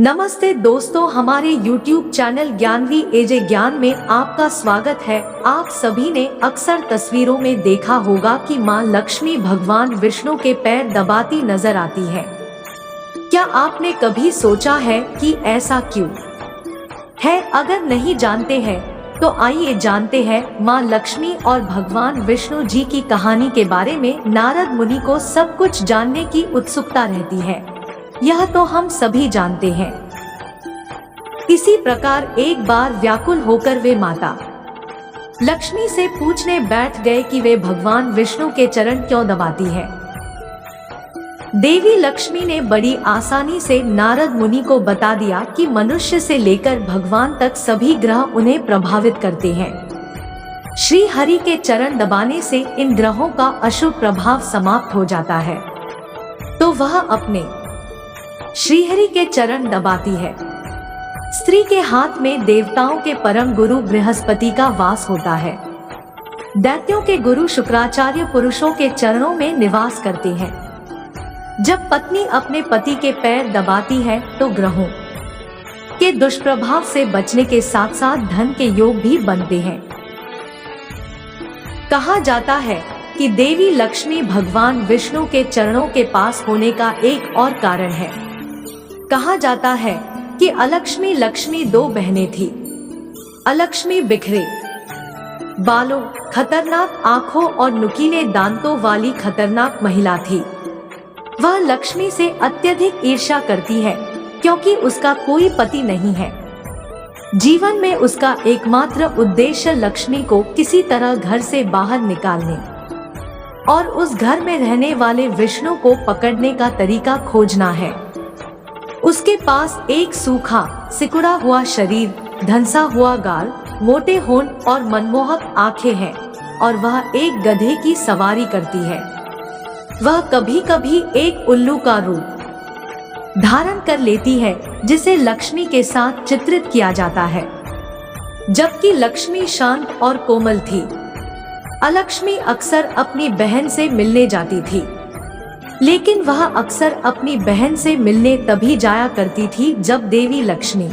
नमस्ते दोस्तों, हमारे YouTube चैनल ज्ञानवी एजे ज्ञान में आपका स्वागत है। आप सभी ने अक्सर तस्वीरों में देखा होगा कि मां लक्ष्मी भगवान विष्णु के पैर दबाती नजर आती है। क्या आपने कभी सोचा है कि ऐसा क्यों है? अगर नहीं जानते हैं तो आइए जानते हैं मां लक्ष्मी और भगवान विष्णु जी की कहानी के बारे में। नारद मुनि को सब कुछ जानने की उत्सुकता रहती है, यह तो हम सभी जानते हैं। इसी प्रकार एक बार व्याकुल होकर वे माता लक्ष्मी से पूछने बैठ गए कि वे भगवान विष्णु के चरण क्यों दबाती है। देवी लक्ष्मी ने बड़ी आसानी से नारद मुनि को बता दिया कि मनुष्य से लेकर भगवान तक सभी ग्रह उन्हें प्रभावित करते हैं। श्री हरि के चरण दबाने से इन ग्रहों का अशुभ प्रभाव समाप्त हो जाता है, तो वह अपने श्रीहरि के चरण दबाती है। स्त्री के हाथ में देवताओं के परम गुरु बृहस्पति का वास होता है। दैत्यों के गुरु शुक्राचार्य पुरुषों के चरणों में निवास करते हैं। जब पत्नी अपने पति के पैर दबाती है तो ग्रहों के दुष्प्रभाव से बचने के साथ साथ धन के योग भी बनते हैं। कहा जाता है कि देवी लक्ष्मी भगवान विष्णु के चरणों के पास होने का एक और कारण है। कहा जाता है कि अलक्ष्मी लक्ष्मी दो बहनें थी। अलक्ष्मी बिखरे बालों, खतरनाक आंखों और नुकीले दांतों वाली खतरनाक महिला थी। वह लक्ष्मी से अत्यधिक ईर्ष्या करती है क्योंकि उसका कोई पति नहीं है। जीवन में उसका एकमात्र उद्देश्य लक्ष्मी को किसी तरह घर से बाहर निकालने और उस घर में रहने वाले विष्णु को पकड़ने का तरीका खोजना है। उसके पास एक सूखा सिकुड़ा हुआ शरीर, धंसा हुआ गाल, मोटे होंठ और मनमोहक आंखें हैं और वह एक गधे की सवारी करती है। वह कभी कभी एक उल्लू का रूप धारण कर लेती है जिसे लक्ष्मी के साथ चित्रित किया जाता है। जबकि लक्ष्मी शांत और कोमल थी, अलक्ष्मी अक्सर अपनी बहन से मिलने जाती थी, लेकिन वह अक्सर अपनी बहन से मिलने तभी जाया करती थी जब देवी लक्ष्मी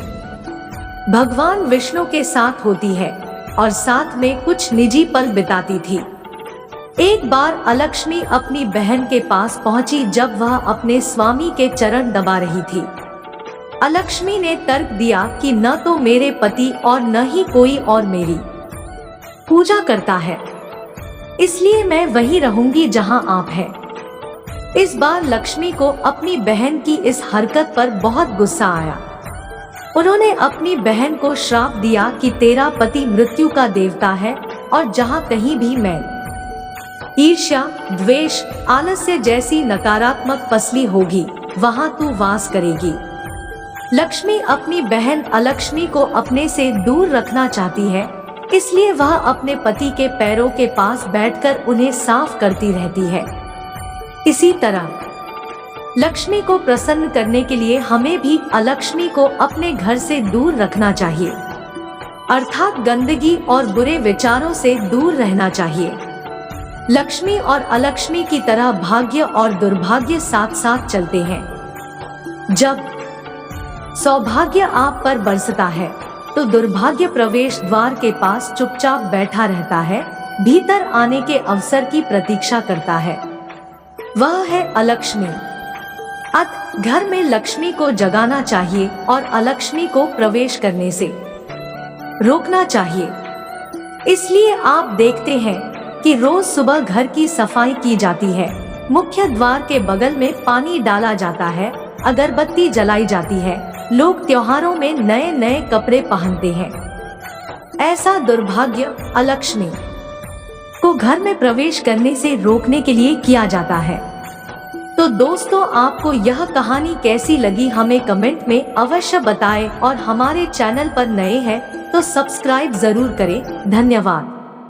भगवान विष्णु के साथ होती है और साथ में कुछ निजी पल बिताती थी। एक बार अलक्ष्मी अपनी बहन के पास पहुंची जब वह अपने स्वामी के चरण दबा रही थी। अलक्ष्मी ने तर्क दिया कि न तो मेरे पति और न ही कोई और मेरी पूजा करता है, इसलिए मैं वहीं रहूंगी जहां आप हैं। इस बार लक्ष्मी को अपनी बहन की इस हरकत पर बहुत गुस्सा आया। उन्होंने अपनी बहन को श्राप दिया कि तेरा पति मृत्यु का देवता है और जहां कहीं भी मैं ईर्ष्या, द्वेष, आलस्य जैसी नकारात्मक पसली होगी वहां तू वास करेगी। लक्ष्मी अपनी बहन अलक्ष्मी को अपने से दूर रखना चाहती है, इसलिए वह अपने पति के पैरों के पास बैठकर उन्हें साफ करती रहती है। इसी तरह लक्ष्मी को प्रसन्न करने के लिए हमें भी अलक्ष्मी को अपने घर से दूर रखना चाहिए, अर्थात गंदगी और बुरे विचारों से दूर रहना चाहिए। लक्ष्मी और अलक्ष्मी की तरह भाग्य और दुर्भाग्य साथ साथ चलते हैं। जब सौभाग्य आप पर बरसता है तो दुर्भाग्य प्रवेश द्वार के पास चुपचाप बैठा रहता है, भीतर आने के अवसर की प्रतीक्षा करता है। वह है अलक्ष्मी। अतः घर में लक्ष्मी को जगाना चाहिए और अलक्ष्मी को प्रवेश करने से रोकना चाहिए। इसलिए आप देखते हैं कि रोज सुबह घर की सफाई की जाती है, मुख्य द्वार के बगल में पानी डाला जाता है, अगरबत्ती जलाई जाती है, लोग त्योहारों में नए नए कपड़े पहनते हैं। ऐसा दुर्भाग्य अलक्ष्मी को घर में प्रवेश करने से रोकने के लिए किया जाता है। तो दोस्तों, आपको यह कहानी कैसी लगी हमें कमेंट में अवश्य बताएं और हमारे चैनल पर नए हैं तो सब्सक्राइब जरूर करें। धन्यवाद।